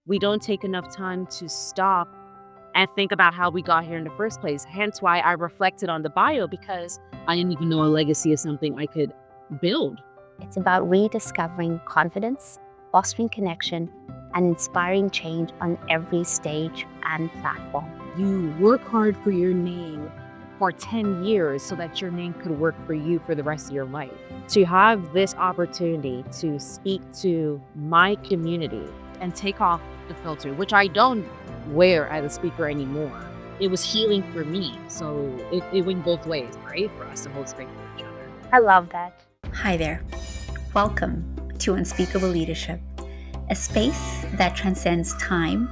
We don't take enough time to stop and think about how we got here in the first place. Hence why I reflected on the bio, because I didn't even know a legacy is something I could build. It's about rediscovering confidence, fostering connection, and inspiring change on every stage and platform. You work hard for your name for 10 years so that your name could work for you for the rest of your life. To have this opportunity to speak to my community and take off the filter, which I don't wear as a speaker anymore. It was healing for me. So it went both ways, right? For us to hold space for each other. I love that. Hi there. Welcome to Unspeakable Leadership, a space that transcends time,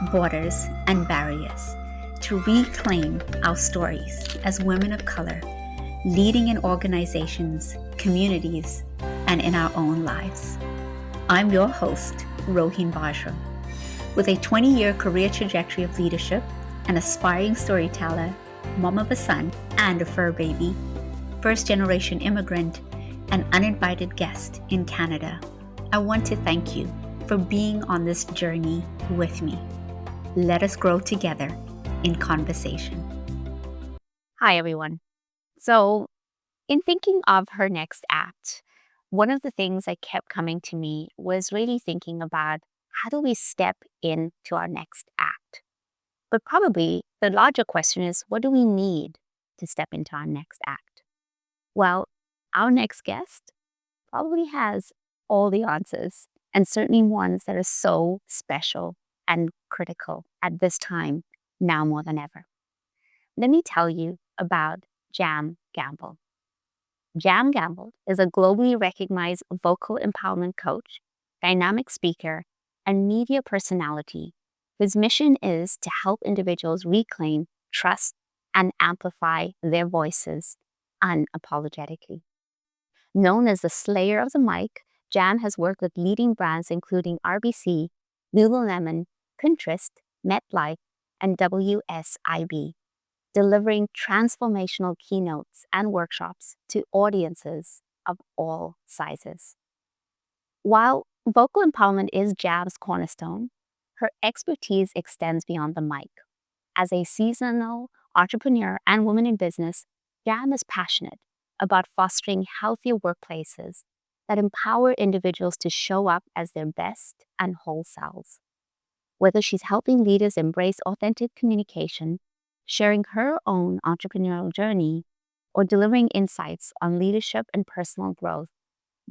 borders, and barriers to reclaim our stories as women of color, leading in organizations, communities, and in our own lives. I'm your host, Roheen Bajra. With a 20-year career trajectory of leadership, an aspiring storyteller, mom of a son and a fur baby, first-generation immigrant, and uninvited guest in Canada, I want to thank you for being on this journey with me. Let us grow together in conversation. Hi, everyone. So, in thinking of her next act, one of the things that kept coming to me was really thinking about how do we step into our next act? But probably the larger question is, what do we need to step into our next act? Well, our next guest probably has all the answers, and certainly ones that are so special and critical at this time, now more than ever. Let me tell you about Jam Gamble. Jam Gamble is a globally recognized vocal empowerment coach, dynamic speaker, and media personality whose mission is to help individuals reclaim trust and amplify their voices unapologetically. Known as the Slayer of the Mic, Jam has worked with leading brands including RBC, Lululemon, Pinterest, MetLife, and WSIB, delivering transformational keynotes and workshops to audiences of all sizes. While vocal empowerment is Jam's cornerstone, her expertise extends beyond the mic. As a seasonal entrepreneur and woman in business, Jam is passionate about fostering healthier workplaces that empower individuals to show up as their best and whole selves. Whether she's helping leaders embrace authentic communication, sharing her own entrepreneurial journey, or delivering insights on leadership and personal growth,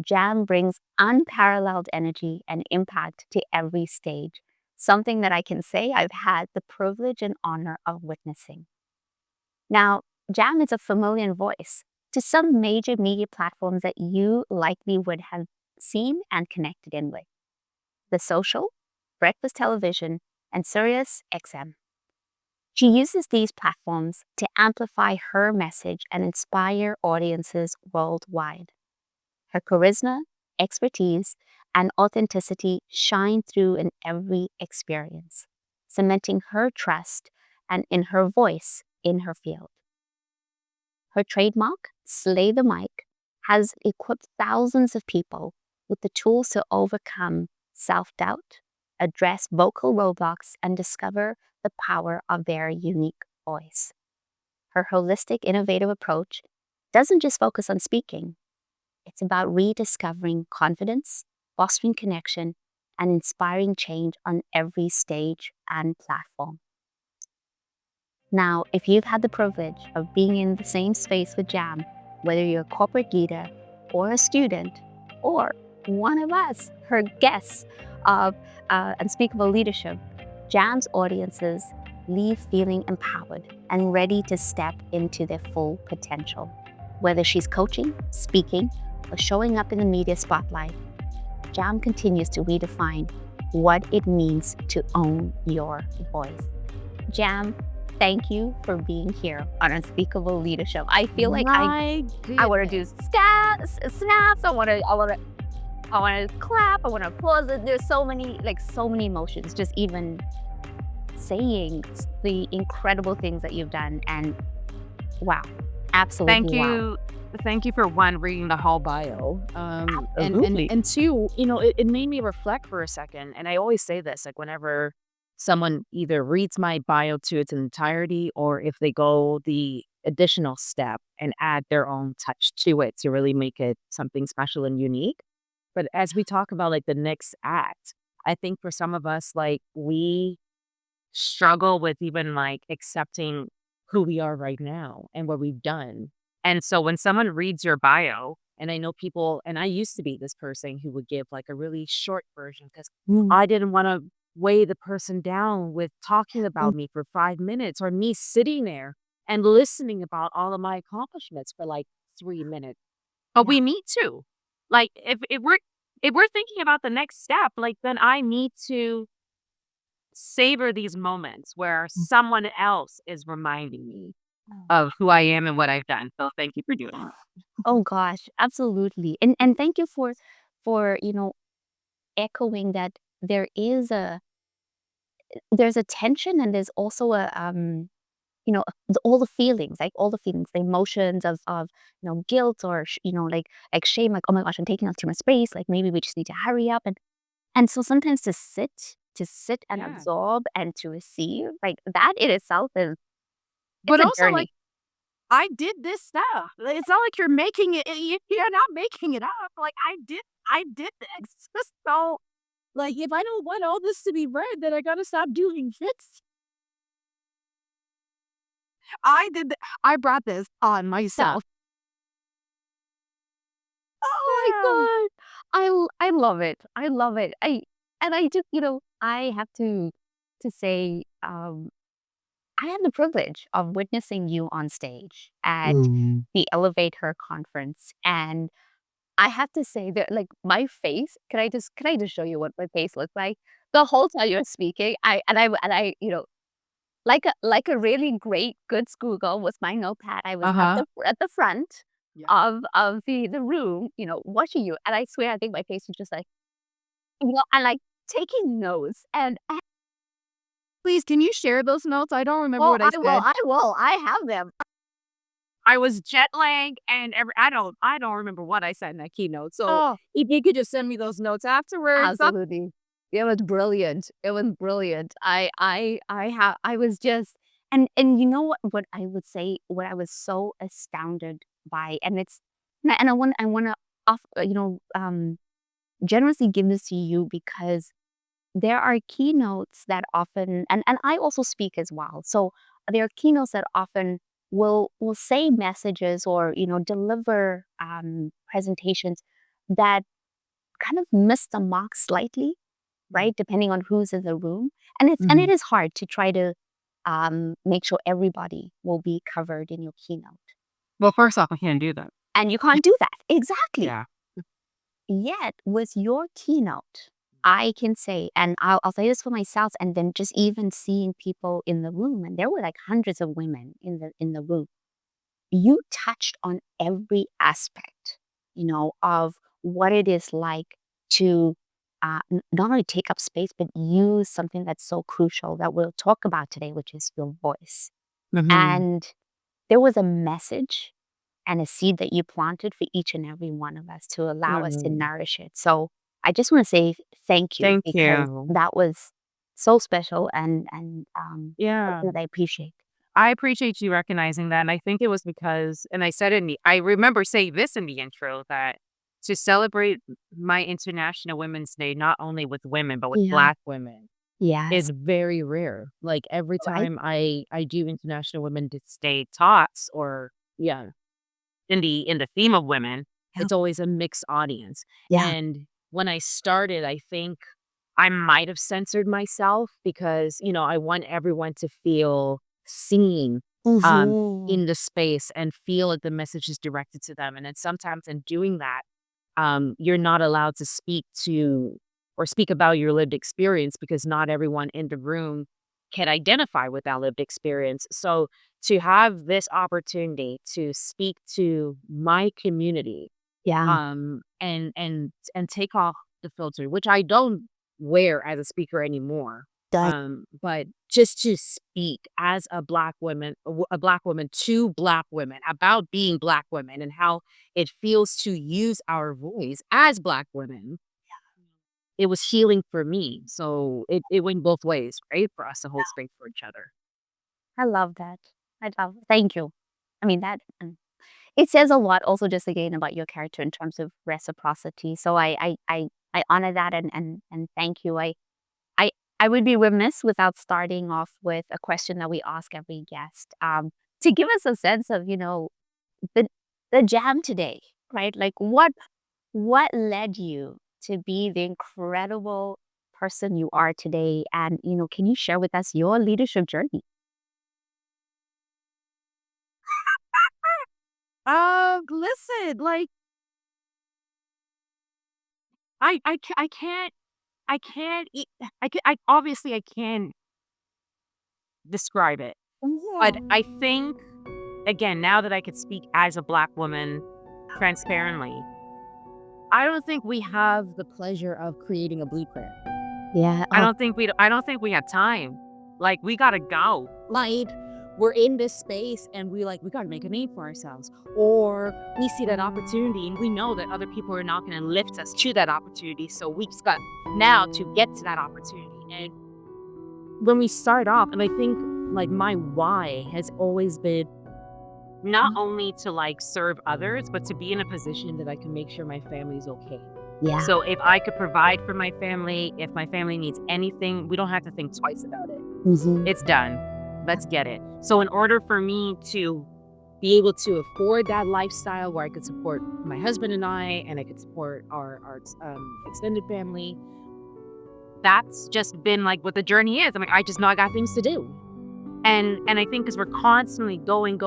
Jam brings unparalleled energy and impact to every stage, something that I can say I've had the privilege and honor of witnessing. Now, Jam is a familiar voice to some major media platforms that you likely would have seen and connected in with: The Social, Breakfast Television, and Sirius XM. She uses these platforms to amplify her message and inspire audiences worldwide. Her charisma, expertise, and authenticity shine through in every experience, cementing her trust and in her voice in her field. Her trademark, Slay the Mic, has equipped thousands of people with the tools to overcome self-doubt, address vocal roadblocks, and discover the power of their unique voice. Her holistic, innovative approach doesn't just focus on speaking. It's about rediscovering confidence, fostering connection, and inspiring change on every stage and platform. Now, if you've had the privilege of being in the same space with Jam, whether you're a corporate leader or a student or one of us, her guests of Unspeakable Leadership, Jam's audiences leave feeling empowered and ready to step into their full potential. Whether she's coaching, speaking, or showing up in the media spotlight, Jam continues to redefine what it means to own your voice. Jam, thank you for being here on Unspeakable Leadership. I feel like I want to do snaps. I want to clap. I want to applause. There's so many emotions. Just even saying the incredible things that you've done, and wow, Absolutely. Thank Wow. you. Thank you for one, reading the whole bio. Absolutely. And two, it made me reflect for a second. And I always say this, like whenever someone either reads my bio to its entirety or if they go the additional step and add their own touch to it to really make it something special and unique. But as we talk about like the next act, I think for some of us, like we struggle with even like accepting who we are right now and what we've done. And so when someone reads your bio, and I know people, and I used to be this person who would give like a really short version because Mm, I didn't want to weigh the person down with talking mm. about me for 5 minutes or me sitting there and listening about all of my accomplishments for like 3 minutes. But Yeah. we need to. Like if we're thinking about the next step, like then I need to savor these moments where Mm. someone else is reminding me of who I am and what I've done. So thank you for doing that. Oh gosh, absolutely. And thank you for, echoing that there's a tension and there's also all the feelings, like all the feelings, the emotions of guilt or like shame, like, oh my gosh, I'm taking up too much space, like maybe we just need to hurry up. And so sometimes to sit and Yeah. absorb and to receive, like that in itself is it's But a also, like, journey. I did this stuff. It's not like you're making it. You're not making it up. Like I did this. So, like, if I don't want all this to be read, then I gotta stop doing this. I did. I brought this on Yeah. myself. Oh my Yeah. god. I love it. I love it. I just, I have to say, I had the privilege of witnessing you on stage at Mm. the Elevate Her conference. And I have to say that, like, my face, can I just show you what my face looked like? The whole time you're speaking, I like a really great good schoolgirl with my notepad, I was Uh at huh. the front Yeah. of the room, watching you, and I swear I think my face was just like, and, like, taking notes, and Please, can you share those notes? I don't remember well, what I said. I will, I have them. I was jet lagged and I don't remember what I said in that keynote. So Oh, if you could just send me those notes afterwards. absolutely. It was brilliant. It was brilliant. I was just and you know what I would say, what I was so astounded by, and it's and I wanna off generously give this to you because there are keynotes that often and I also speak as well. So there are keynotes that often will say messages or deliver presentations that kind of miss the mark slightly, Mm. right? Depending on who's in the room. And it Mhm. is hard to try to make sure everybody will be covered in your keynote. Well, first off, I can't do that. And you can't do that. Exactly. Yeah. Yet with your keynote, I can say, and I'll say this for myself, and then just even seeing people in the room, and there were like hundreds of women in the room. You touched on every aspect, of what it is like to not only take up space, but use something that's so crucial that we'll talk about today, which is your voice. Mhm. And there was a message and a seed that you planted for each and every one of us to allow us to Mhm. nourish it. So I just want to say thank you Thank because you. that was so special and Yeah. something that I appreciate. I appreciate you recognizing that, and I think it was because and I said in the I remember saying this in the intro that to celebrate my International Women's Day, not only with women, but with Yeah. Black women Yes. is very rare. Like, every Right? time I do International Women's Day talks or yeah, in the theme of women, Yeah. it's always a mixed audience. Yeah. And when I started, I think I might have censored myself because, I want everyone to feel seen Mhm. in the space and feel like the message is directed to them. And then sometimes in doing that, you're not allowed to speak to or speak about your lived experience because not everyone in the room can identify with that lived experience. So to have this opportunity to speak to my community Yeah. and take off the filter, which I don't wear as a speaker anymore. Done. But just to speak as a black woman, a black woman to black women about being black women and how it feels to use our voice as black women, it was healing for me. So it went both ways, right? For us to hold space for each other. I love that. I love thank you. I mean, it says a lot also just again about your character in terms of reciprocity. So I honor that and thank you. I I would be remiss without starting off with a question that we ask every guest, to give us a sense of, the the jam today, right? Like what led you to be the incredible person you are today? And, can you share with us your leadership journey? Listen, like I can't I can't e- I obviously I can describe it. But I think again, now that I could speak as a black woman transparently, I don't think we have the pleasure of creating a blueprint. Yeah. Oh, I don't think we have time. Like we gotta go. Like we're in this space and we gotta make a name for ourselves. Or we see that opportunity and we know that other people are not gonna lift us to that opportunity. So we just got now to get to that opportunity. And when we start off, and I think like my why has always been not only to like serve others, but to be in a position that I can make sure my family's okay. yeah. So if I could provide for my family, if my family needs anything, we don't have to think twice about it. Mhm. It's done. Let's get it. So in order for me to be able to afford that lifestyle where I could support my husband and I could support our extended family, that's just been like what the journey is. I'm like, I just know I got things to do. And I think because we're constantly going,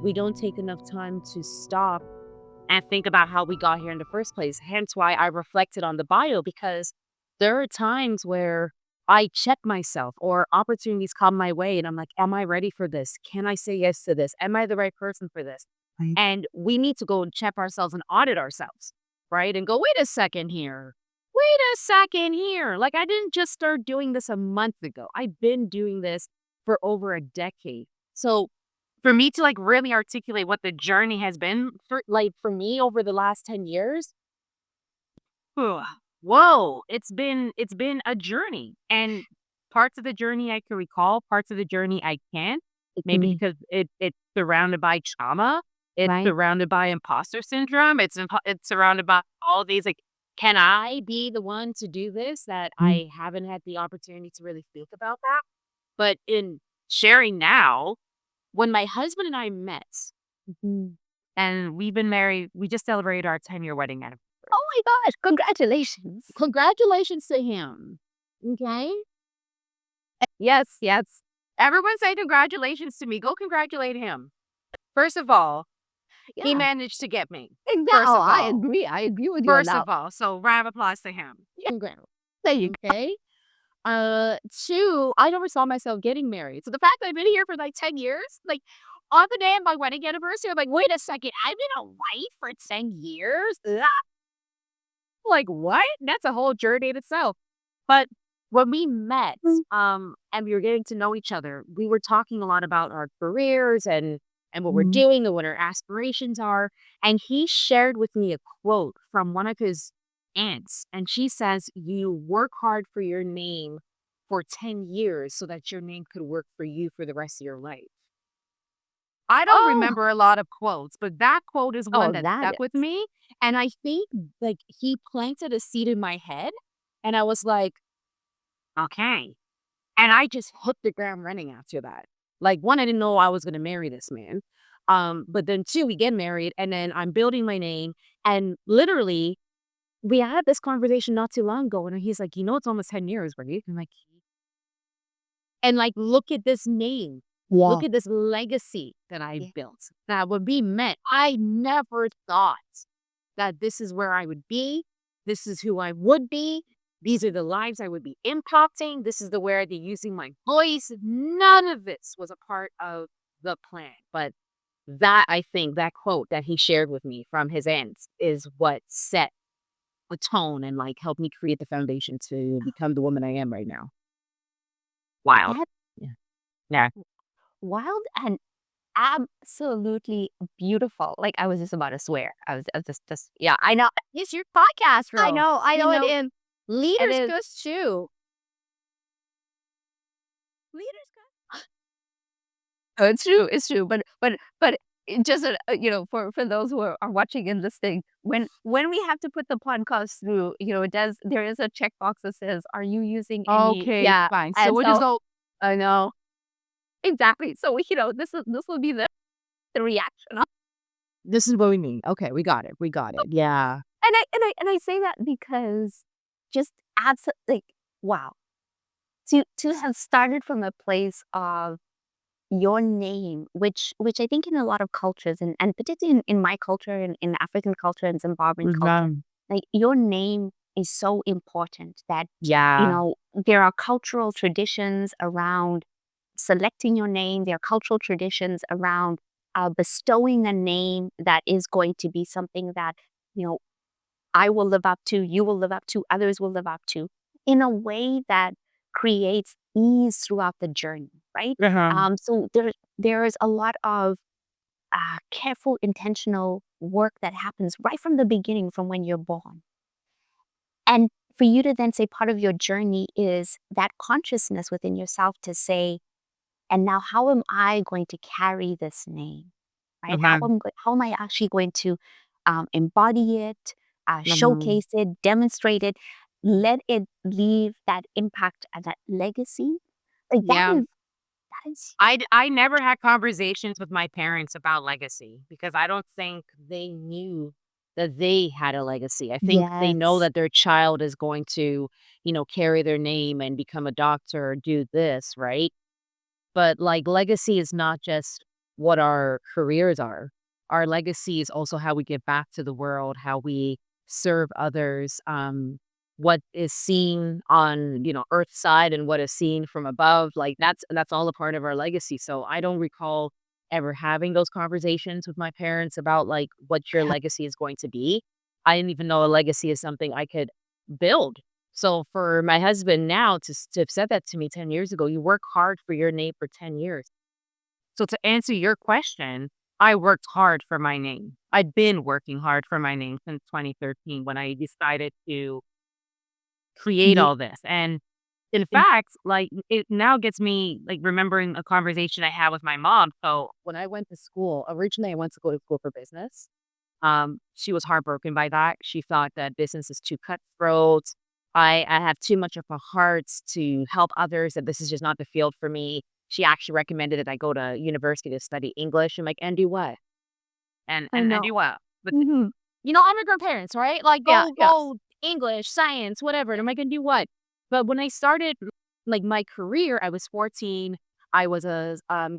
we don't take enough time to stop and think about how we got here in the first place. Hence why I reflected on the bio, because there are times where I check myself or opportunities come my way and I'm like, am I ready for this? Can I say yes to this? Am I the right person for this? Right. And we need to go and check ourselves and audit ourselves, right? And go, wait a second here. Wait a second here. Like, I didn't just start doing this a month ago. I've been doing this for over a decade. So for me to like really articulate what the journey has been for me over the last 10 years, ugh, whoa, it's been a journey. And parts of the journey I can recall, parts of the journey I can't. It can Maybe be because it's surrounded by trauma, it's right. surrounded by imposter syndrome, it's surrounded by all these like, can I be the one to do this? That Mm. I haven't had the opportunity to really think about that. But in sharing now, when my husband and I met, Mhm. and we've been married, we just celebrated our 10-year wedding anniversary. Oh my gosh, congratulations. Congratulations to him. Okay? Yes, yes. Everyone say congratulations to me. Go congratulate him. First of all, he Yeah. managed to get me. And First oh, of I all. agree. I agree with you on First that. of all. So round of applause to him. Yeah. There you go. Okay. Two, I never saw myself getting married. So the fact that I've been here for like 10 years, like on the day of my wedding anniversary, I'm like, wait a second, I've been a wife for 10 years? Ugh. Like, what? That's a whole journey in itself. But when we met, Mm. and we were getting to know each other, we were talking a lot about our careers and what we're Mhm. doing and what our aspirations are. And he shared with me a quote from one of his aunts. And she says, you work hard for your name for 10 years so that your name could work for you for the rest of your life. I don't Oh, remember a lot of quotes, but that quote is one oh, that that stuck with is. me. And I think like he planted a seed in my head. And I was like, okay. And I just hit the ground running after that. Like one, I didn't know I was gonna marry this man. But then two, we get married and then I'm building my name. And literally, we had this conversation not too long ago. And he's like, it's almost 10 years, right? I'm like, and like, look at this name. Yeah. Look at this legacy that I Yeah. built. That when we met, I never thought that this is where I would be. This is who I would be. These are the lives I would be impacting. This is the way I'd be using my voice. None of this was a part of the plan. But that, I think, that quote that he shared with me from his aunts is what set a tone and like help me create the foundation to become the woman I am right now. Wild. That's Yeah. Yeah. wild and absolutely beautiful. Like, I was just about to swear. I was just yeah, I know. It's your podcast, bro. I You know it know, is. It leaders is. goes too. Leaders It's true, it's true, but it just, for those who are watching and listening, when we have to put the podcast through, it does there is a checkbox that says, "Are you using any" okay, yeah, fine. So and we'll just so go. I know. Exactly. So, this will be the reaction. This is what we mean. Okay, we got it. We got it. Yeah. And I say that because just like, wow. To have started from a place of your name, which I think in a lot of cultures and particularly in my culture and in African culture and Zimbabwean culture, Mhm. like your name is so important that, Yeah. there are cultural traditions around selecting your name. There are cultural traditions around bestowing a name that is going to be something that, you know, I will live up to, you will live up to, others will live up to in a way that creates ease throughout the journey, right? Uh-huh. So there is a lot of careful, intentional work that happens right from the beginning, from when you're born. And for you to then say part of your journey is that consciousness within yourself to say, and now how am I going to carry this name? Right? Uh-huh. How am I actually going to embody it, Uh-huh. showcase it, demonstrate it, let it leave that impact and that legacy? Like Yeah. that is I never had conversations with my parents about legacy because I don't think they knew that they had a legacy. I think they know yes, that their child is going to, carry their name and become a doctor or do this, right? But, like, legacy is not just what our careers are. Our legacy is also how we give back to the world, how we serve others, what is seen on, Earth's side and what is seen from above. Like, that's all a part of our legacy. So, I don't recall ever having those conversations with my parents about, like, what your legacy is going to be. I didn't even know a legacy is something I could build. So for my husband now to have said that to me 10 years ago, you work hard for your name for 10 years. So to answer your question, I worked hard for my name. I'd been working hard for my name since 2013 when I decided to create yeah, all this. And in fact, like it now gets me like remembering a conversation I had with my mom. So when I went to school, originally I went to go to school for business. She was heartbroken by that. She thought that business is too cutthroat. I have too much of a heart to help others, that this is just not the field for me. She actually recommended that I go to university to study English. I'm like, and do what? And I and know. do what? But Hmm. immigrant parents, right? Like Yeah, yeah, go English, science, whatever. And I'm like, and do what? But when I started like my career, I was 14. I was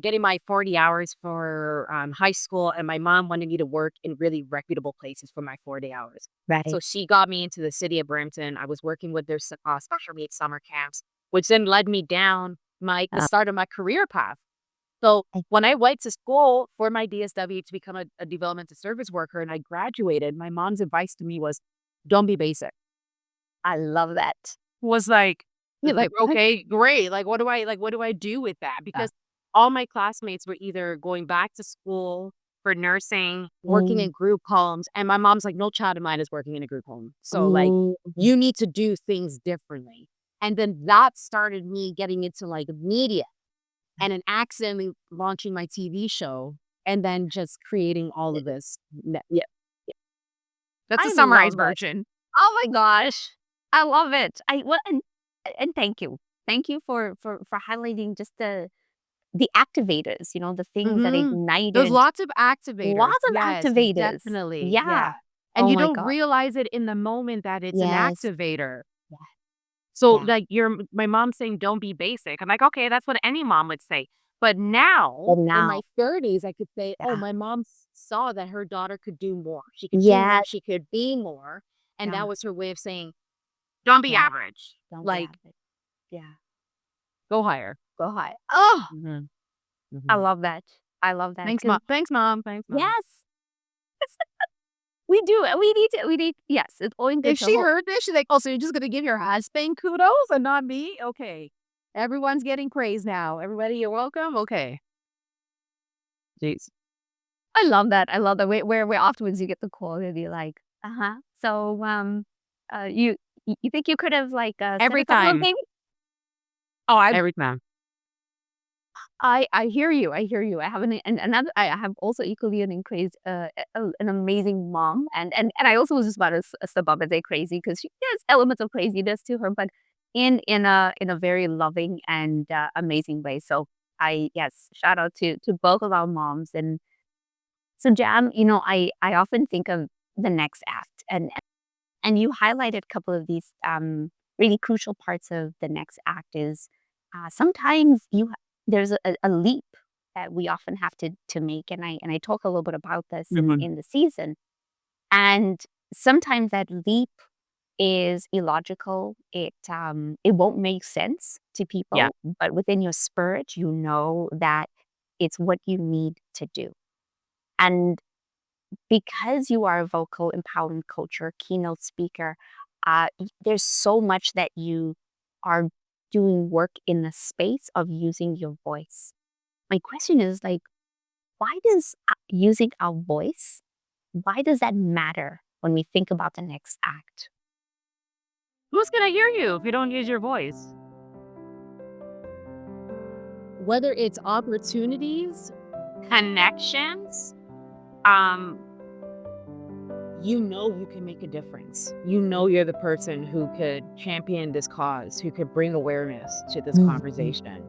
getting my 40 hours for high school, and my mom wanted me to work in really reputable places for my 40 hours. right. So she got me into the city of Brampton. I was working with their special needs summer camps, which then led me down the Uh, start of my career path. So I, when I went to school for my DSW to become a developmental service worker and I graduated, my mom's advice to me was, don't be basic. I love that. Was like, You're like, what? okay, great. Like, what do I do with that? Because all my classmates were either going back to school for nursing, working in Mm, group homes, and my mom's like, no child of mine is working in a group home. So like, mm, you need to do things differently. And then that started me getting into like media and then accidentally launching my TV show and then just creating all of this. Yeah, yeah. That's a I summarized love it. version. Oh my gosh. I love it. I well and thank you. Thank you for highlighting just the activators, the things that Mhm. There's ignited lots of activators. lots of Yes, activators. definitely. Yeah. Yeah. And Oh you my don't god. realize it in the moment that it's an Yes. activator. Yeah. So, Yeah. like, my mom saying, "Don't be basic." I'm like, "Okay, that's what any mom would say." But now, And in now. my 30s, I could say, "Oh, Yeah. my mom saw that her daughter could do more. She could do more. Yes. She could be more." And Yeah. that was her way of saying, "Don't be Yeah. average. Don't be Like, average. Yeah. go higher." Go high. Oh, Mhm. I Mhm. love that. I love that Thanks, mom. because Thanks, mom. Thanks, mom. yes. We do. Yes, it's always good If to she hold. heard this, she's like, "Oh, so you're just gonna give your husband kudos and not me? Okay. Everyone's getting praise now. Everybody, you're welcome? Okay." Jeez. I love that. I love that. Where afterwards you get the call and be like, uh-huh. So, you think you could have like said Every a couple of time. things? Oh, Every time. I hear you. I hear you. I have another. I have also equally an amazing mom, and I also was just about to step up and say crazy because she has elements of craziness to her, but in a very loving and amazing way. So I yes, shout out to both of our moms. And so Jam, I often think of the next act, and you highlighted a couple of these really crucial parts of the next act is sometimes there's a leap that we often have to make, and I talk a little bit about this Mhm. in the season. And sometimes that leap is illogical. It won't make sense to Yeah. people, but within your spirit, you know that it's what you need to do. And because you are a vocal empowerment coach or keynote speaker, there's so much that you are doing work in the space of using your voice. My question is like, why does using our voice, why does that matter when we think about the next act? Who's gonna hear you if you don't use your voice? Whether it's opportunities, connections, um, you can make a difference. You know you're the person who could champion this cause, who could bring awareness to this Mhm. conversation.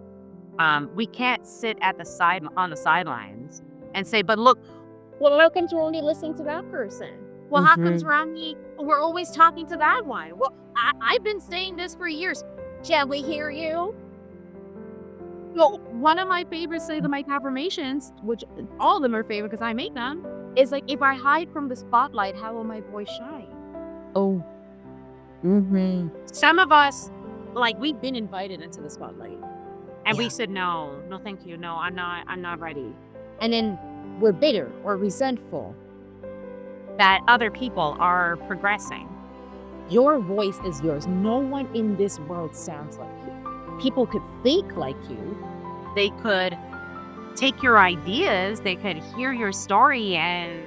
We can't sit at the side on the sidelines and say, "But look, well, how comes we're only listening to that person? Well, how comes Mhm. we're always talking to that one? Well, I've been saying this for years. Shall we hear you?" Well, one of my favorite Say the Mic affirmations, which all of them are favorite because I make them, is like, if I hide from the spotlight, how will my voice shine? Oh. Mhm. Some of us, like, we've been invited into the spotlight and we Yeah. said, no, no, thank you. No, I'm not ready. And then we're bitter or resentful that other people are progressing. Your voice is yours. No one in this world sounds like you. People could think like you. They could take your ideas, they could hear your story and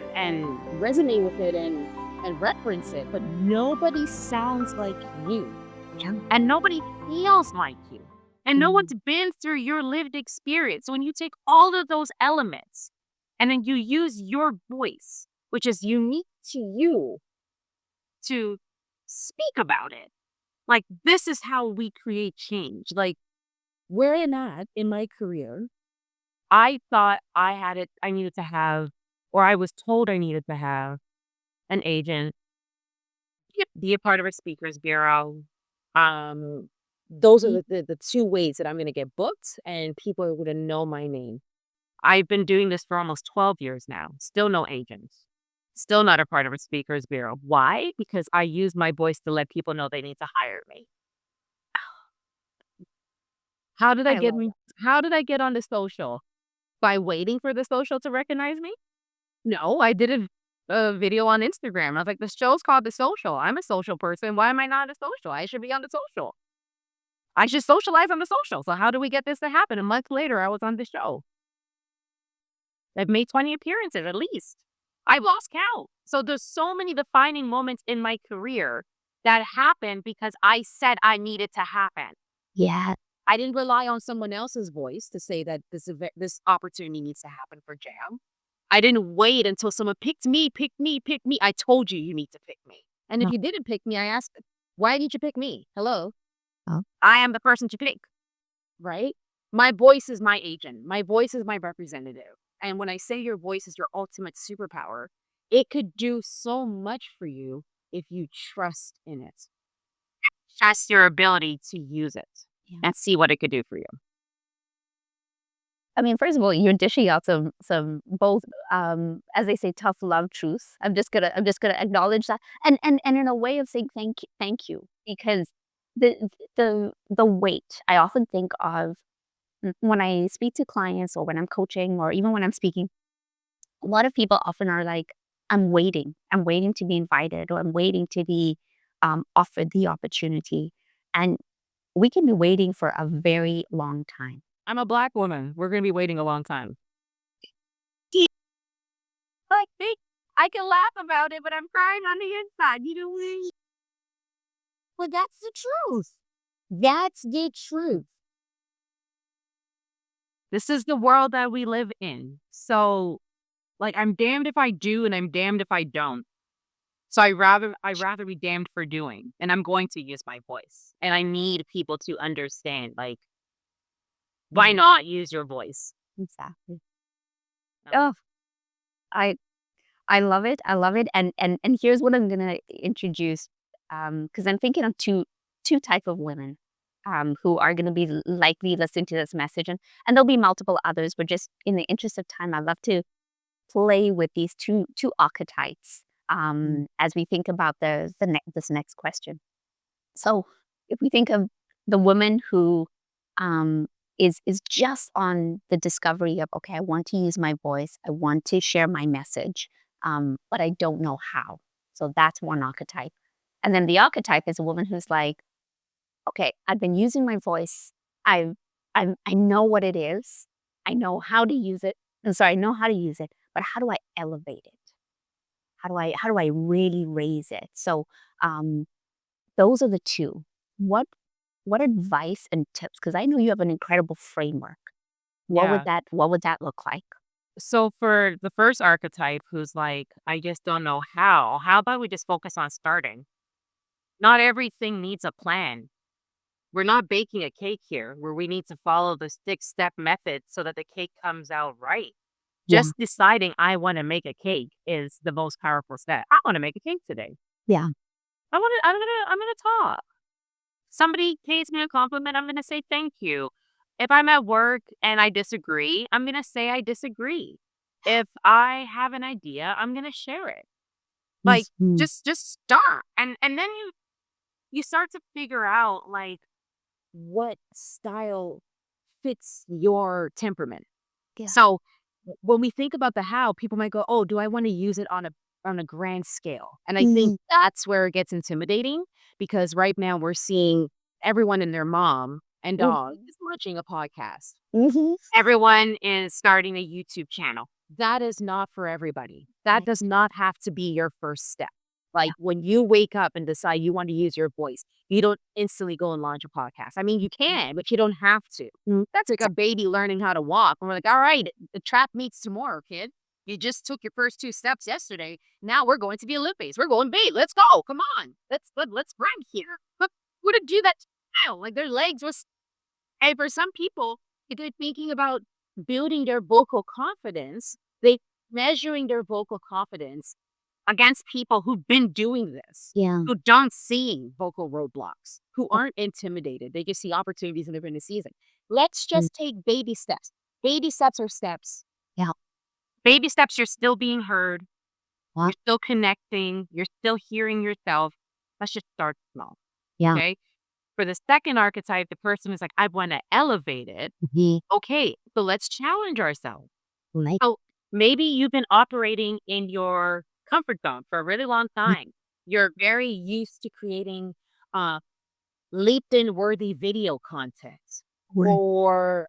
resonate with it and reference it, but nobody sounds like you. Yeah. And nobody feels like you. And no Mhm. one's been through your lived experience. So when you take all of those elements and then you use your voice, which is unique to you, to speak about it. Like, this is how we create change. Like, where I'm at in my career, I thought I needed to have, or I was told I needed to have an agent, be a part of a speakers bureau. Um, those are Mhm. the two ways that I'm going to get booked and people are going to know my name. I've been doing this for almost 12 years now. Still no agents. Still not a part of a speakers bureau. Why? Because I use my voice to let people know they need to hire me. How did I I get love me? How did I get on the social? By waiting for the social to recognize me? No, I did a video on Instagram. I was like, "The show's called The Social. I'm a social person. Why am I not a social? I should be on the social. I should socialize on the social." So how do we get this to happen? A month later, I was on the show. I've made 20 appearances at least. I've lost count. So there's so many defining moments in my career that happened because I said I needed to happen. Yeah. I didn't rely on someone else's voice to say that this opportunity needs to happen for Jam. I didn't wait until someone picked me, picked me, picked me. I told you you need to pick me. And if No. you didn't pick me, I asked, why did you pick me? Hello? Oh. I am the person to pick, right? My voice is my agent. My voice is my representative. And when I say your voice is your ultimate superpower, it could do so much for you if you trust in it. Trust your ability to use it Yeah. and see what it could do for you. I mean, first of all, you're dishing out some both, as they say, tough love truths. I'm just gonna acknowledge that, and in a way of saying thank you, because the the weight I often think of when I speak to clients or when I'm coaching or even when I'm speaking. A lot of people often are like, I'm waiting. I'm waiting to be invited, or I'm waiting to be offered the opportunity. And we can be waiting for a very long time. I'm a Black woman. We're going to be waiting a long time. Like, I can laugh about it, but I'm crying on the inside. You know what I mean? But that's the truth. That's the truth. This is the world that we live in. So, like, I'm damned if I do and I'm damned if I don't. So I rather be damned for doing, and I'm going to use my voice. And I need people to understand, like, why not use your voice? Exactly. No. Oh, I I love it. I love it. And here's what I'm gonna introduce, because I'm thinking of two type of women, who are gonna be likely listening to this message, and there'll be multiple others, but just in the interest of time, I love to play with these two archetypes, as we think about this next question. So if we think of the woman who um, is just on the discovery of, okay, I want to use my voice, I want to share my message, but I don't know how. So that's one archetype. And then the archetype is a woman who's like, okay, I've been using my voice. I know what it is. I know how to use it. And so I know how to use it, but how do I elevate it? How do I really raise it? So um, those are the two. What what advice and tips? Because I know you have an incredible framework. Yeah. What would that look like? So for the first archetype who's like, I just don't know how about we just focus on starting? Not everything needs a plan. We're not baking a cake here where we need to follow the 6-step method so that the cake comes out right. Yeah. Just deciding I want to make a cake is the most powerful step. I want to make a cake today. Yeah. I'm gonna talk. Somebody pays me a compliment, I'm gonna say thank you. If I'm at work and I disagree, I'm gonna say I disagree. If I have an idea, I'm gonna share it. Like, Mhm. just start. And then you start to figure out, like, what style fits your temperament. Yeah. So when we think about the how, people might go, "Oh, do I want to use it on a grand scale?" And I think Mhm. that's where it gets intimidating because right now we're seeing everyone and their mom and dog Mhm. is launching a podcast. Mhm. Everyone is starting a YouTube channel. That is not for everybody. That Right. does not have to be your first step. Yeah. Like when you wake up and decide you want to use your voice, you don't instantly go and launch a podcast. I mean, you can, but you don't have to. That's like a baby learning how to walk. And we're like, all right, the trap meets tomorrow, kid. You just took your first 2 steps yesterday. Now we're going to the Olympics. We're going big. Let's go. Come on. Let's brag here. But wouldn't do that now. Like their legs was and for some people, if they're thinking about building their vocal confidence, they measuring their vocal confidence against people who've been doing this, Yeah. who don't see vocal roadblocks, who aren't intimidated. They just see opportunities and they're going to seize it. Let's Mm. just take baby steps. Baby steps are steps. Yeah. Baby steps, you're still being heard. What? You're still connecting. You're still hearing yourself. Let's just start small. Yeah. Okay. For the second archetype, the person is like, I want to elevate it. Mhm. Okay, so let's challenge ourselves. Like. So maybe you've been operating in your comfort zone for a really long time. You're very used to creating uh, LinkedIn worthy video content, Right. or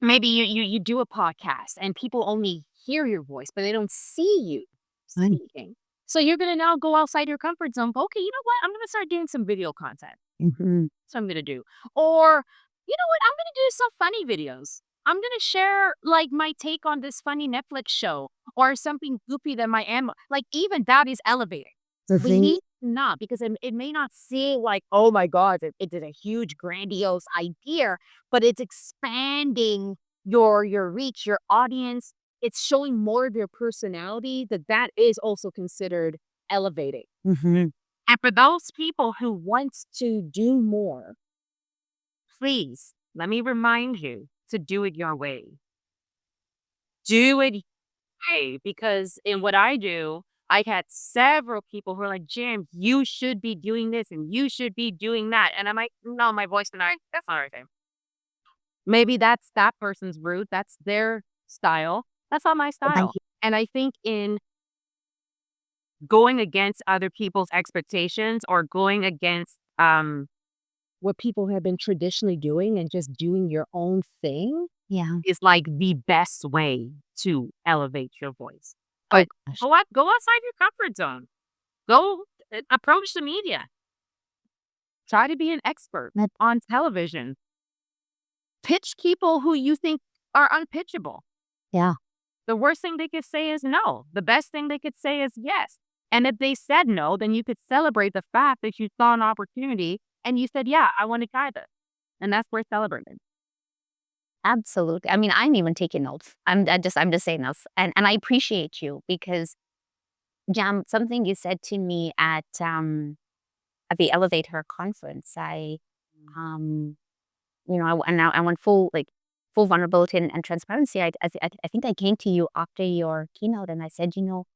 maybe you do a podcast and people only hear your voice, but they don't see you Fun. speaking. So you're gonna now go outside your comfort zone. Okay, you know what? I'm gonna start doing some video content. Mhm. So I'm gonna do. Or, you know what? I'm gonna do some funny videos. I'm gonna share like my take on this funny Netflix show or something goofy that my aunt like even that is elevating. We Mhm. need not because it may not seem like, oh my God, it is a huge grandiose idea, but it's expanding your reach, your audience. It's showing more of your personality that is also considered elevating. Mhm. And for those people who wants to do more, please let me remind you to do it your way. Do it your way because in what I do, I had several people who are like, Jim, you should be doing this and you should be doing that. And I'm like, no, my voice tonight, that's not right. Maybe that's that person's route. That's their style. That's not my Thank style. you. And I think in going against other people's expectations or going against what people have been traditionally doing and just doing your own thing Yeah. is like the best way to elevate your voice. Oh But gosh. go outside your comfort zone. Go approach the media. Try to be an expert That- on television. Pitch people who you think are unpitchable. Yeah. The worst thing they could say is no. The best thing they could say is yes. And if they said no, then you could celebrate the fact that you saw an opportunity and you said, yeah, I want to try this. And that's worth celebrating. Absolutely. I mean, I'm even taking notes. I'm just saying this, and I appreciate you because Jam, something you said to me at the Elevate Her conference. Um, I went full full vulnerability and transparency. I think I came to you after your keynote, and I said, what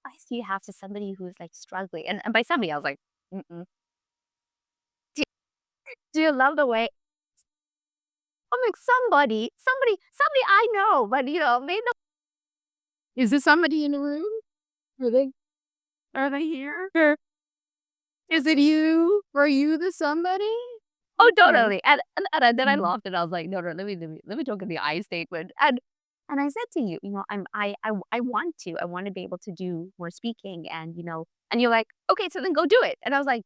advice do you have to somebody who's like struggling? And by somebody, I was like, mm-mm. Do, do you love the way? I'm like somebody I know, but maybe Is there somebody in the room? Are they here? Or is it you? Were you the somebody? oh, Okay. totally. And then I Mm. laughed and I was like, no, let me talk in the I statement. And I said to you, I want to be able to do more speaking and you're like, okay, so then go do it. And I was like,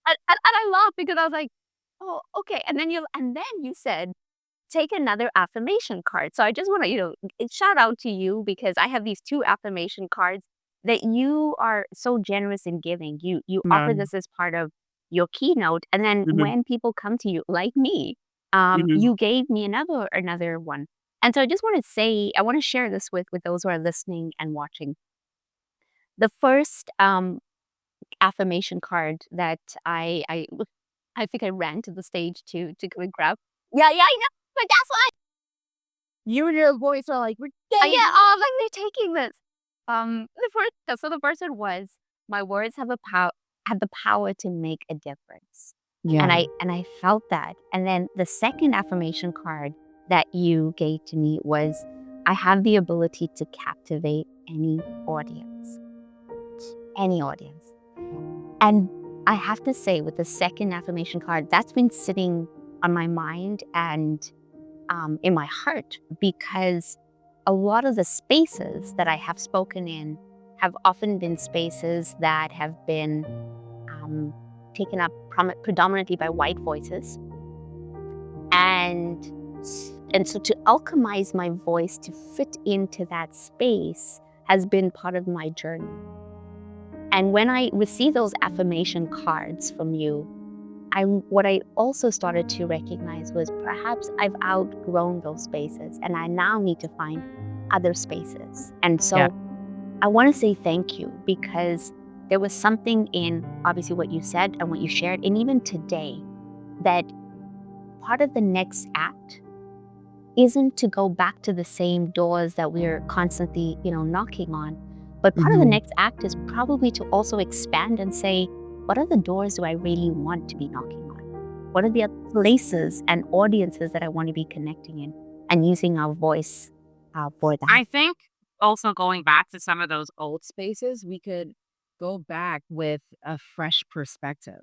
and I laughed because I was like, oh, okay. And then you said, take another affirmation card. So I just want to, shout out to you because I have these 2 affirmation cards that you are so generous in giving. You offer No. this as part of your keynote, and then Mhm, when people come to you, like me, mhm. you gave me another one. And so I just want to say, I want to share this with those who are listening and watching. The first affirmation card that I think I ran to the stage to go and grab. Yeah, yeah, I know, but that's why. You and your voice are like, "We're Yeah, taking it." like they're taking this. So the first one was, my words have the power to make a difference. And Yeah. I felt that. And then the second affirmation card that you gave to me was, I have the ability to captivate any audience. Any audience. And I have to say, with the second affirmation card, that's been sitting on my mind and in my heart, because a lot of the spaces that I have spoken in have often been spaces that have been um, taken up predominantly by white voices. And so to alchemize my voice to fit into that space has been part of my journey. And when I received those affirmation cards from you, what I also started to recognize was, perhaps I've outgrown those spaces and I now need to find other spaces. And Yeah. so I want to say thank you, because there was something in obviously what you said and what you shared, and even today, that part of the next act isn't to go back to the same doors that we're constantly, knocking on. But part of the Mhm. next act is probably to also expand and say, what are the doors do I really want to be knocking on? What are the other places and audiences that I want to be connecting in, and using our voice for that? I think also going back to some of those old spaces, we could go back with a fresh perspective,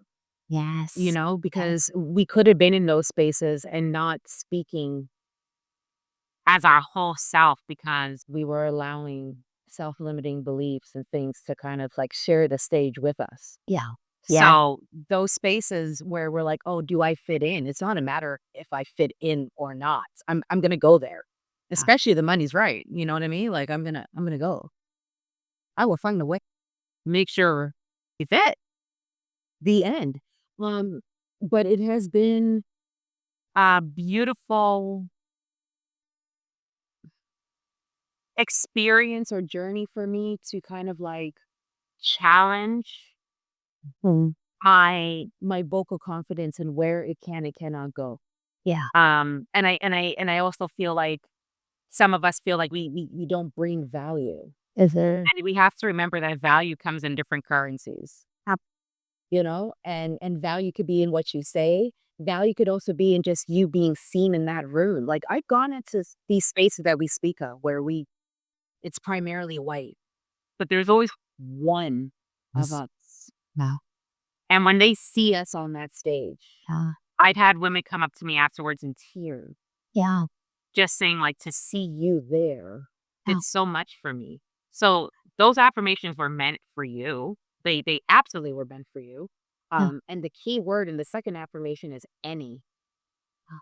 Yes. Yes. because we could have been in those spaces and not speaking as our whole self because we were allowing self-limiting beliefs and things to kind of like share the stage with us. Yeah. Yeah. So those spaces where we're like, "Oh, do I fit in?" It's not a matter if I fit in or not. I'm gonna go there, Yeah. especially if the money's right. You know what I mean? Like I'm gonna go. I will find a way. Make sure you fit. The end. Um, but it has been a beautiful experience or journey for me to kind of like challenge Mm. my vocal confidence and where it can and cannot go. Yeah. And I also feel like some of us feel like we don't bring value. Is there? And we have to remember that value comes in different currencies, Ab- and value could be in what you say. Value could also be in just you being seen in that room. Like I've gone into these spaces that we speak of where it's primarily white, but there's always one of Yes. us. Yeah. And when they see us on that stage, Yeah. I'd had women come up to me afterwards in tears, Yeah. just saying, like, to see you there, Yeah. it's so much for me. So those affirmations were meant for you. They absolutely were meant for you. Yeah. And the key word in the second affirmation is any. Yeah.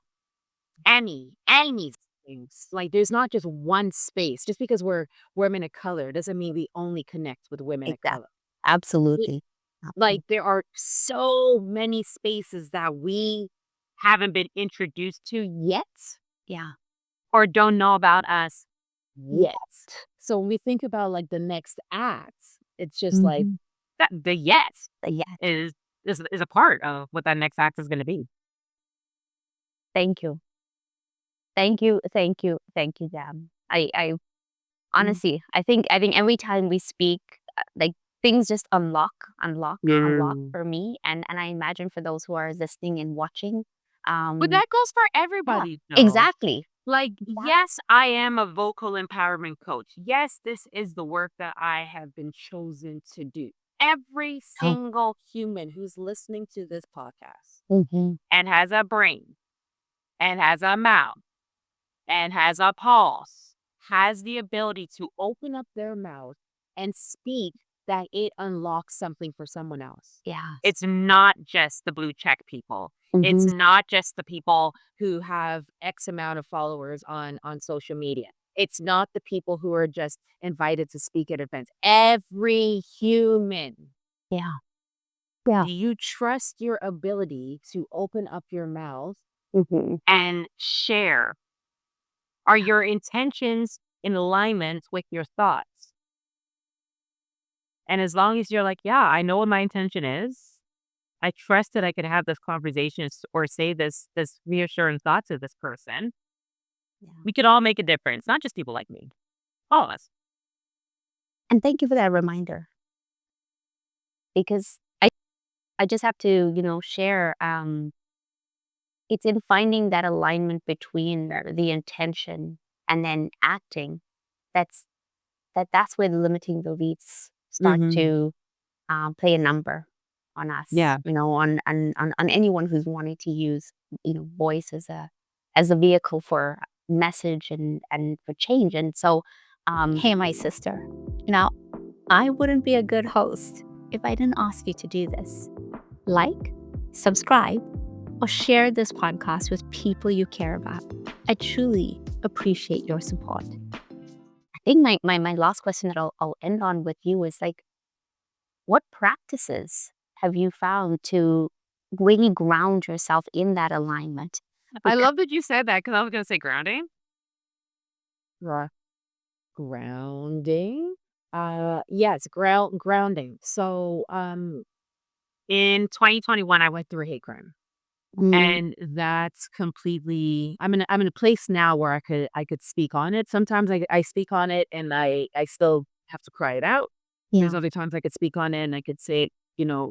Any things. Like, there's not just one space. Just because we're women of color doesn't mean we only connect with women of Exactly. color. Absolutely. Like, Absolutely. there are so many spaces that we haven't been introduced to yet Yeah. or don't know about us Yeah. yet. So when we think about, like, the next act, it's just like Mhm. that the yes Yeah. is is a part of what that next act is gonna be. Thank you. Thank you. Thank you. Thank you, Dam. I Mm. honestly, I think every time we speak, like things just unlock Yeah. for me, and I imagine for those who are listening and watching. But Um, that goes for yeah, everybody, though. exactly. Like, Exactly. yes, I am a vocal empowerment coach. Yes, this is the work that I have been chosen to do. Every Oh, single human who's listening to this podcast mhm. and has a brain and has a mouth and has a pulse has the ability to open up their mouth and speak that it unlocks something for someone else. Yes. It's not just the blue check people. It's Mhm. not just the people who have X amount of followers on social media. It's not the people who are just invited to speak at events. Every human. Yeah. Yeah. Do you trust your ability to open up your mouth Mhm. and share? Are your intentions in alignment with your thoughts? And as long as you're like, yeah, I know what my intention is. I trust that I could have this conversation or say this reassuring thought to this person. Yeah. We could all make a difference, not just people like me. All of us. And thank you for that reminder because I just have to, share. It's in finding that alignment between the intention and then acting. That's that's where the limiting beliefs start Mhm. to play a number on us. Yeah. On anyone who's wanting to use voice as a vehicle for message and for change. And so, hey, my sister. Now, I wouldn't be a good host if I didn't ask you to do this. Like, subscribe, or share this podcast with people you care about. I truly appreciate your support. I think my last question that I'll end on with you is like, what practices have you found to really ground yourself in that alignment? I Because love that you said that because I was going to say grounding. Right. Grounding. Yes, grounding. So, in 2021, I went through a hate crime. mm, And that's completely I'm in a place now where I could speak on it. Sometimes I speak on it and I still have to cry it out. There's yeah, other times I could speak on it and I could say it,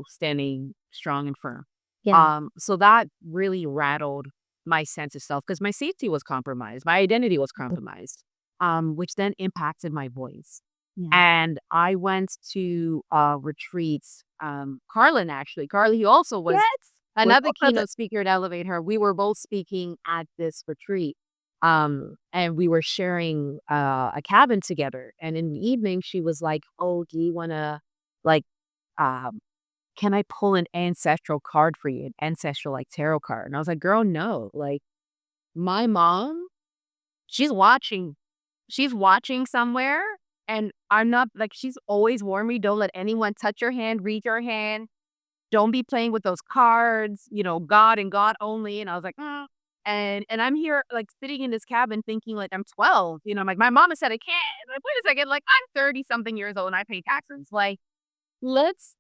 standing strong and firm. yeah, So that really rattled my sense of self because my safety was compromised. My identity was compromised. Which then impacted my voice. yeah. And I went to retreats. Carlin actually. Carly, he also was Yes, we're another all brothers. keynote speaker at Elevate Her. We were both speaking at this retreat. And we were sharing a cabin together. And in the evening, she was like, "Oh, do you want to like, um, can I pull an ancestral card for you, an ancestral like tarot card?" And I was like, "Girl, no. Like, my mom, she's watching she's watching somewhere, and I'm not like, she's always warned me, 'Don't let anyone touch your hand, read your hand. Don't be playing with those cards, God and God only.'" And I was like, "Mm." And I'm here, like, sitting in this cabin thinking, like, I'm 12, I'm like, "My mama said I can't." Like, wait a second, like, I'm 30 something years old and I pay taxes. Like, let's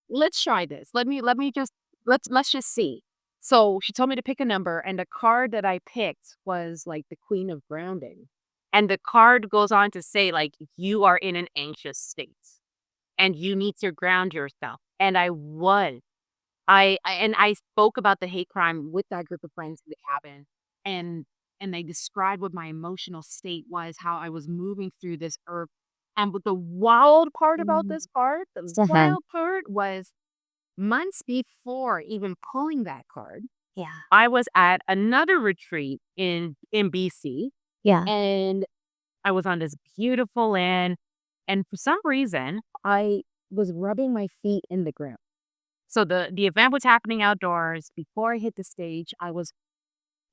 let's try this. Let me just let's just see. So she told me to pick a number, and the card that I picked was like the Queen of Grounding. And the card goes on to say, like, you are in an anxious state and you need to ground yourself. And I was. I spoke about the hate crime with that group of friends in the cabin, and and they described what my emotional state was, how I was moving through this earth, And the wild part about Mm. this part, the Uh-huh. wild part was months before even pulling that card, Yeah. I was at another retreat in BC, Yeah. and I was on this beautiful land, and for some reason, I was rubbing my feet in the ground. So the event was happening outdoors. Before I hit the stage, I was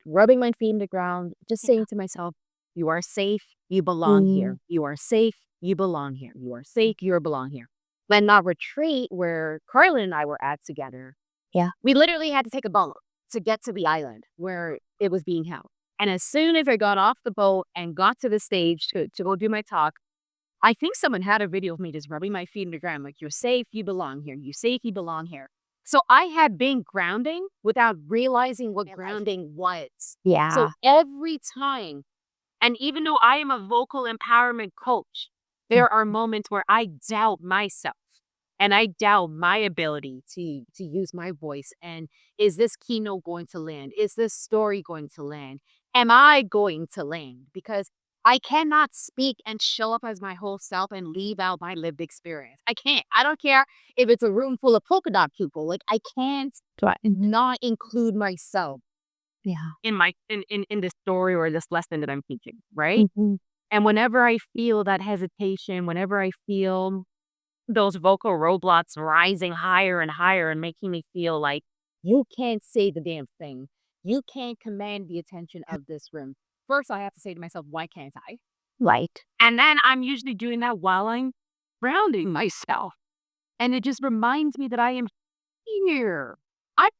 rubbing my feet in the ground, just Yeah. saying to myself, "You are safe. You belong Mm. here. You are safe. You belong here. You are safe. You belong here." When that retreat where Carlin and I were at together, Yeah. we literally had to take a boat to get to the island where it was being held. And as soon as I got off the boat and got to the stage to go do my talk, I think someone had a video of me just rubbing my feet in the ground, like, "You're safe, you belong here. You're safe, you belong here." So I had been grounding without realizing what grounding was. So Yeah. every time, and even though I am a vocal empowerment coach, Mm. there are moments where I doubt myself and I doubt my ability to use my voice. And is this keynote going to land? Is this story going to land? Am I going to land? Because I cannot speak and show up as my whole self and leave out my lived experience. I can't. I don't care if it's a room full of polka dot people. Like, I can't Right. not include myself Yeah. in in this story or this lesson that I'm teaching, right? Mhm. And whenever I feel that hesitation, whenever I feel those vocal roadblocks rising higher and higher and making me feel like you can't say the damn thing. You can't command the attention of this room. First, I have to say to myself, why can't I? Right. And then I'm usually doing that while I'm grounding myself. And it just reminds me that I am here. I'm,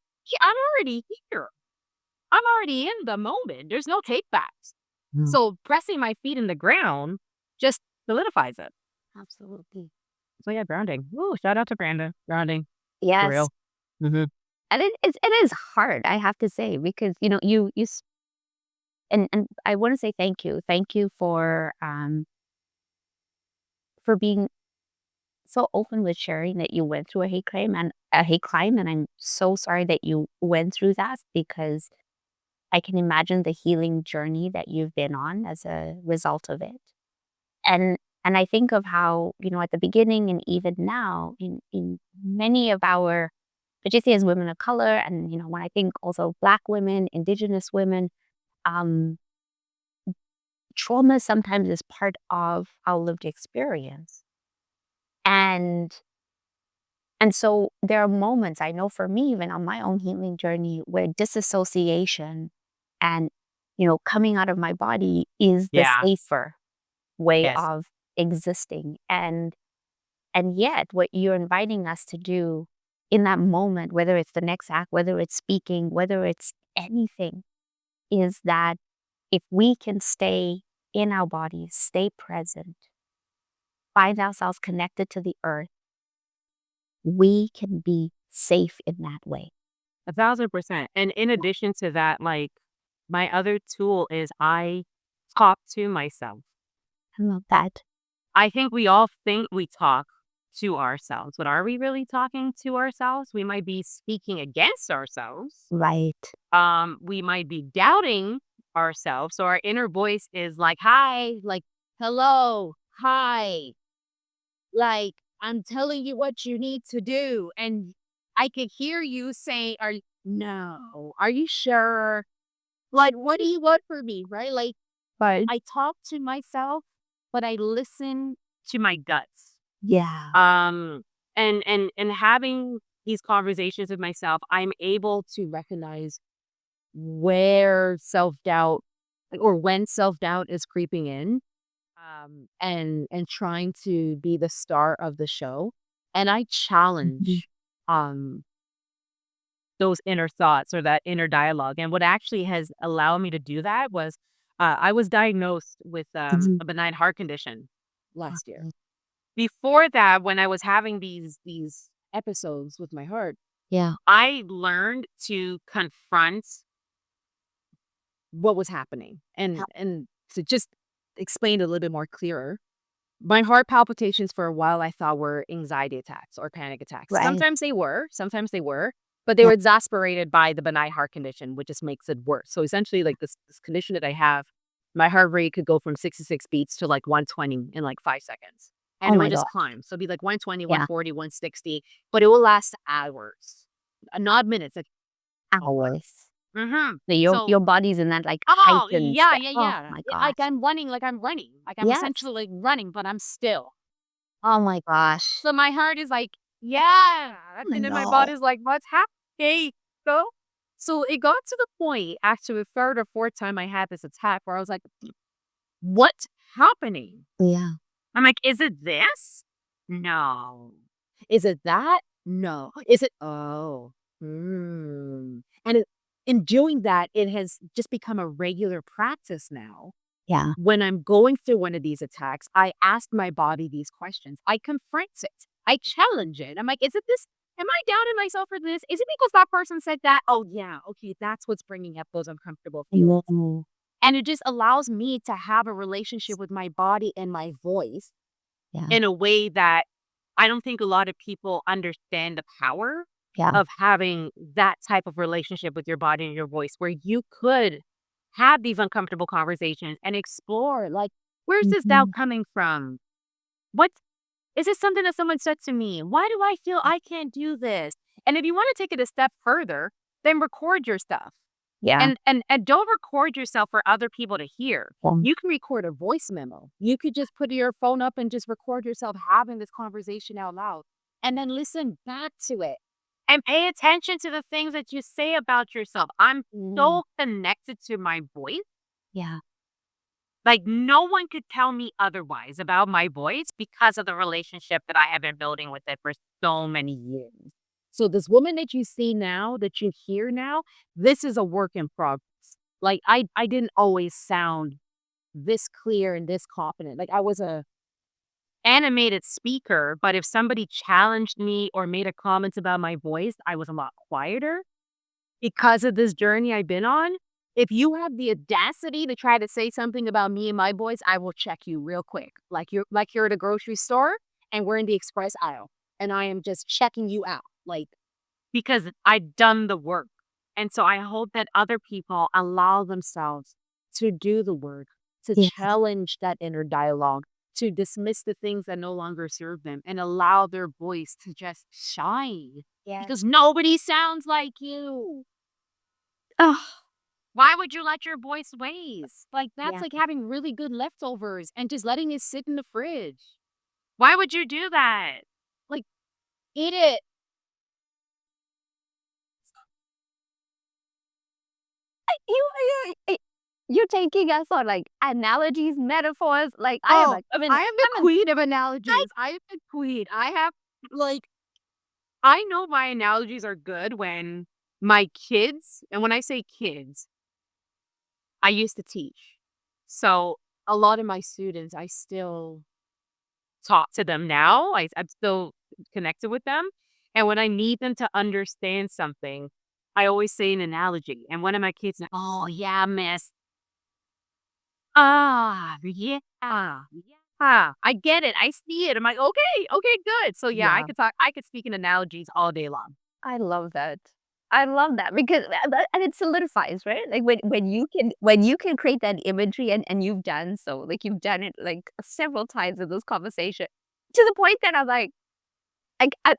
I'm already here. I'm already in the moment. There's no take backs. Mm. So pressing my feet in the ground just solidifies it. Absolutely. So yeah, grounding. Ooh, shout out to Brandon. Grounding. For Yes. real. Hmm. And it is hard, I have to say, because, and I wanna say thank you. Thank you for being so open with sharing that you went through a hate crime, and I'm so sorry that you went through that, because I can imagine the healing journey that you've been on as a result of it. And I think of how, at the beginning and even now, in many of our, particularly as women of color, and, when I think also Black women, Indigenous women, um, trauma sometimes is part of our lived experience. And so there are moments, I know for me, even on my own healing journey, where disassociation and, coming out of my body is the Yeah. safer way Yes. of existing. And yet what you're inviting us to do in that moment, whether it's the next act, whether it's speaking, whether it's anything, is that if we can stay in our bodies, stay present, find ourselves connected to the earth, we can be safe in that way. 1,000%. And in addition to that, like, my other tool is I talk to myself. I love that. I think we all think we talk to ourselves, but are we really talking to ourselves? We might be speaking against ourselves. Right. We might be doubting ourselves. So our inner voice is like, hi, like, hello, hi, like, I'm telling you what you need to do. And I could hear you saying, no, are you sure? Like, what do you want for me? Right? Like, Right. I talk to myself, but I listen to my guts. Yeah. Um, and having these conversations with myself, I'm able to recognize where self-doubt or when self-doubt is creeping in, and trying to be the star of the show. And I Mhm. challenge um those inner thoughts or that inner dialogue. And what actually has allowed me to do that was I was diagnosed with Mhm. a benign heart condition last year. Okay. Before that, when I was having these episodes with my heart, Yeah. I learned to confront what was happening. And to just explain it a little bit more clearer, my heart palpitations for a while I thought were anxiety attacks or panic attacks. Right. Sometimes they were, but they Yeah. were exasperated by the benign heart condition, which just makes it worse. So essentially, like this condition that I have, my heart rate could go from 66 beats to like 120 in like 5 seconds. and Oh it would my just god. climb. So it'd be like 120, Yeah. 140, 160, but it will last hours, not minutes, like hours. Hours. Mhm. So So your body's in that, like, oh, heightened yeah, state. yeah, Oh yeah. my Like gosh. I'm running. Like I'm Yes. essentially like running, but I'm still. Oh my gosh. So my heart is like, yeah. I And then my know. body's like, what's happening? Go. So it got to the point, actually, the third or fourth time I had this attack where I was like, what's happening? Yeah. I'm like, is it this? No. Is it that? No. Is it? Oh. And in doing that, it has just become a regular practice now. Yeah. When I'm going through one of these attacks, I ask my body these questions. I confront it. I challenge it. I'm like, is it this? Am I doubting myself for this? Is it because that person said that? Oh, yeah. Okay. That's what's bringing up those uncomfortable feelings. Mm. And it just allows me to have a relationship with my body and my voice Yeah. in a way that I don't think a lot of people understand the power Yeah. of having that type of relationship with your body and your voice, where you could have these uncomfortable conversations and explore, like, where's this doubt Mhm. coming from? What is this something that someone said to me? Why do I feel I can't do this? And if you want to take it a step further, then record your stuff. Yeah. And don't record yourself for other people to hear. Um, You can record a voice memo. You could just put your phone up and just record yourself having this conversation out loud and then listen back to it and pay attention to the things that you say about yourself. I'm mm. so connected to my voice. Yeah. Like, no one could tell me otherwise about my voice because of the relationship that I have been building with it for so many years. So this woman that you see now, that you hear now, this is a work in progress. Like, I didn't always sound this clear and this confident. Like, I was a animated speaker, but if somebody challenged me or made a comment about my voice, I was a lot quieter because of this journey I've been on. If you have the audacity to try to say something about me and my voice, I will check you real quick. Like you're at a grocery store and we're in the express aisle and I am just checking you out. Like, because I've done the work. And so I hope that other people allow themselves to do the work, to Yeah. challenge that inner dialogue, to dismiss the things that no longer serve them and allow their voice to just shine. Yes. Because nobody sounds like you. Oh, Why would you let your voice waste? Like, that's yeah. like having really good leftovers and just letting it sit in the fridge. Why would you do that? Like, eat it. You you're taking us on, like, analogies, metaphors, like, Oh, I mean, I am the I'm an queen of I analogies. I am the queen. I have, like, I know my analogies are good when my kids, and when I say kids, I used to teach. So a lot of my students, I still talk to them now. I'm still connected with them. And when I need them to understand something, I always say an analogy. And one of my kids, oh, yeah, miss. Ah, yeah. Yeah. I get it. I see it. I'm like, okay, okay, good. So yeah, Yeah. I could speak in analogies all day long. I love that. I love that because and it solidifies, right? Like, when you can create that imagery and you've done so, like, you've done it, like, several times in this conversation, to the point that I'm like,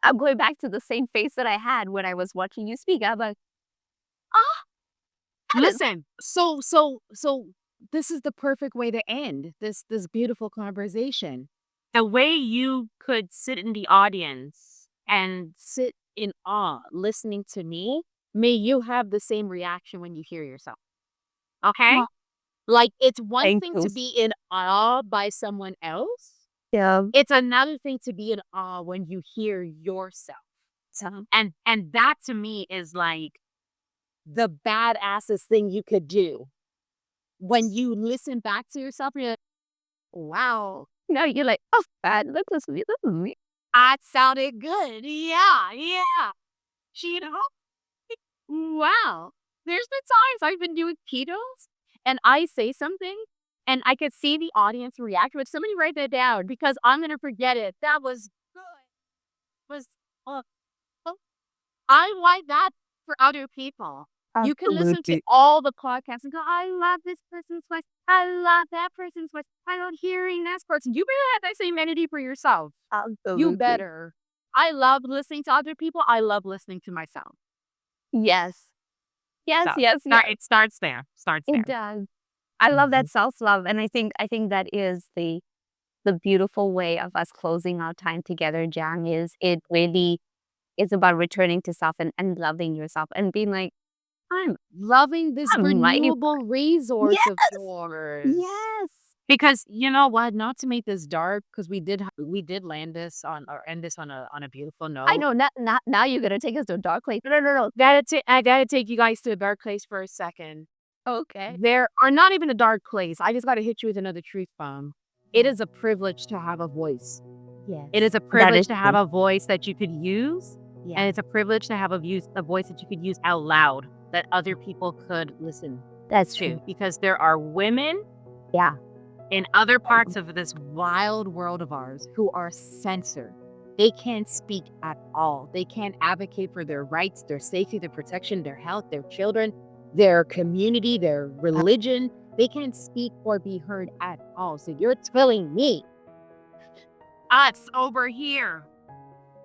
I'm going back to the same face that I had when I was watching you speak. I'm like, "Ah, that is." Listen, so this is the perfect way to end this beautiful conversation. The way you could sit in the audience and sit in awe listening to me, may you have the same reaction when you hear yourself. Okay? "Aw, Like, it's one thank thing you." to be in awe by someone else. Yeah. It's another thing to be in awe when you hear yourself. So And that to me is like the badassest thing you could do. When you listen back to yourself, you're like, wow, now you're like, "Oh, God, look, this is me." I sounded good. Yeah, yeah. You know, wow. There's been times I've been doing ketos and I say something and I could see the audience react. But somebody write that down because I'm gonna forget it. That was good. Was uh, uh, I want that for other people. You can listen to Absolutely. all the podcasts and go, I love this person's voice. I love that person's voice. I love hearing this person. You better have that same energy for yourself. You Absolutely. better. I love listening to other people. I love listening to myself. Yes. Yes, So yes, yes. it starts there. Starts there. It does. I love Mhm. that self-love, and I think that is the beautiful way of us closing our time together, Jam, is it really is about returning to self and loving yourself and being like, I'm loving this I'm mighty. renewable resource of Yes, yours. yes. Because you know what? Not to make this dark, because we did land this on or end this on a beautiful I note. know. Not now. You're gonna take us to a dark place. No, no, no. I gotta take you guys to a dark place for a second. Okay. There are not even a dark place. I just gotta hit you with another truth bomb. It is a privilege to have a voice. Yes. It is a That privilege is to have true. a voice that you could use, Yeah. and it's a privilege to have a voice that you could use out loud that other people could listen That's to. true. Because there are women Yeah. in other parts of this wild world of ours who are censored. They can't speak at all. They can't advocate for their rights, their safety, their protection, their health, their children, their community, their religion. They can't speak or be heard at all. So you're telling me, us over here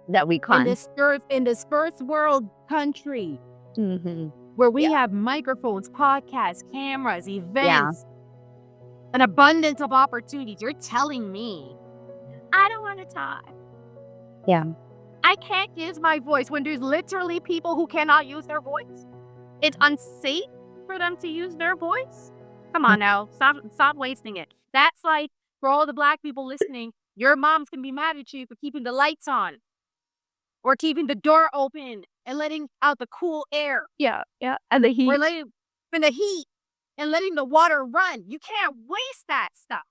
That we in can't. this first world country Mm-hmm. where we Yeah. have microphones, podcasts, cameras, Yeah. events, an abundance of opportunities, you're telling me I don't want to talk. Yeah. I can't use my voice when there's literally people who cannot use their voice. It's unsafe for them to use their voice. Come on now, stop wasting it. That's like for all the Black people listening, your moms can be mad at you for keeping the lights on or keeping the door open and letting out the cool air Yeah. Yeah. And the or heat. letting in the heat and letting the water run. You can't waste that stuff.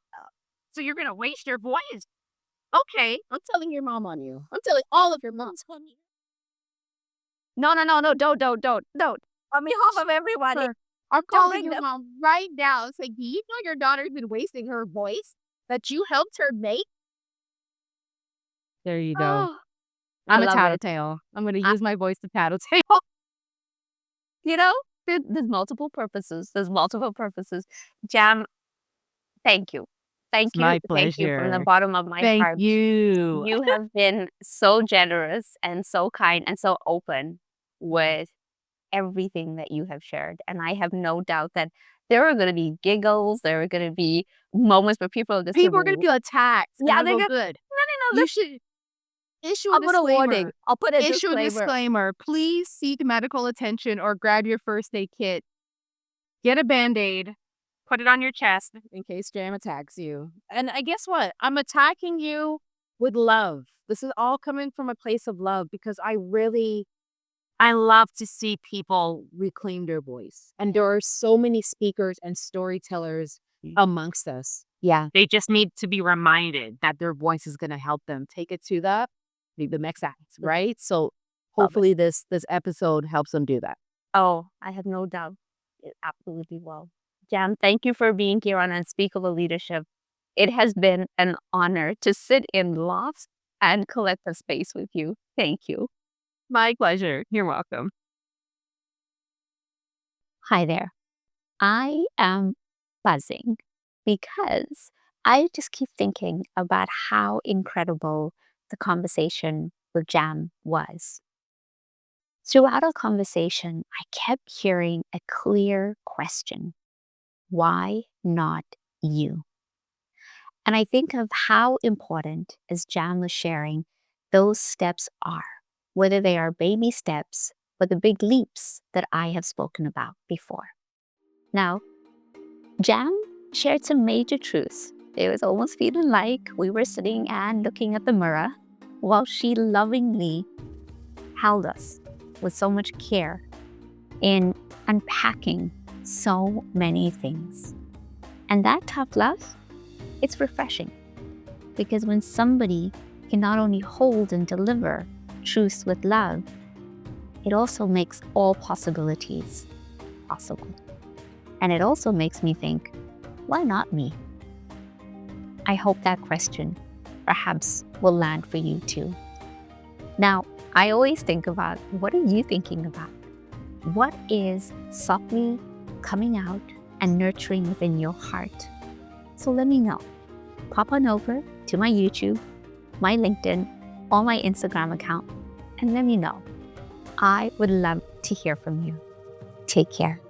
So you're gonna waste your voice. Okay, I'm telling your mom on you. I'm telling all of your moms on you. No, no, no, no. Don't. On behalf of everybody. Sure. I'm Don't calling bring your them. mom right now. It's like, do you know your daughter's been wasting her voice that you helped her make? There you go. Oh, I I'm a love it. tattletale. I'm going to I- use my voice to tattletale. You know, there's multiple purposes. There's multiple purposes. Jam, thank you. Thank you. my Thank you from the pleasure. bottom of my Thank heart. you. You have been so generous and so kind and so open with everything that you have shared. And I have no doubt that there are going to be giggles. There are going to be moments where people are just People are going to feel attacked. yeah, And they're I'll go, going good. no, You should issue a I'll put a warning. disclaimer. I'll put a Issue a disclaimer. disclaimer. Please seek medical attention or grab your first aid kit. Get a Band-Aid. Put it on your chest in case Jam attacks you. And I guess what? I'm attacking you with love. This is all coming from a place of love because I love to see people reclaim their voice. And there are so many speakers and storytellers amongst us. Yeah. They just need to be reminded that their voice is going to help them take it to the next act, right? So hopefully this episode helps them do that. Oh, I have no doubt. It absolutely will. Jam, thank you for being here on Unspeakable Leadership. It has been an honor to sit in lost and collective space with you. Thank you. My pleasure. You're welcome. Hi there. I am buzzing because I just keep thinking about how incredible the conversation with Jam was. Throughout our conversation, I kept hearing a clear question. Why not you? And I think of how important, as Jam was sharing, those steps are, whether they are baby steps or the big leaps that I have spoken about before. Now, Jam shared some major truths. It was almost feeling like we were sitting and looking at the mirror while she lovingly held us with so much care in unpacking so many things. And that tough love, it's refreshing because when somebody can not only hold and deliver truths with love, it also makes all possibilities possible. And it also makes me think, why not me? I hope that question perhaps will land for you too. Now, I always think about, what are you thinking about? What is softly coming out and nurturing within your heart? So let me know. Pop on over to my YouTube, my LinkedIn, or my Instagram account, and let me know. I would love to hear from you. Take care.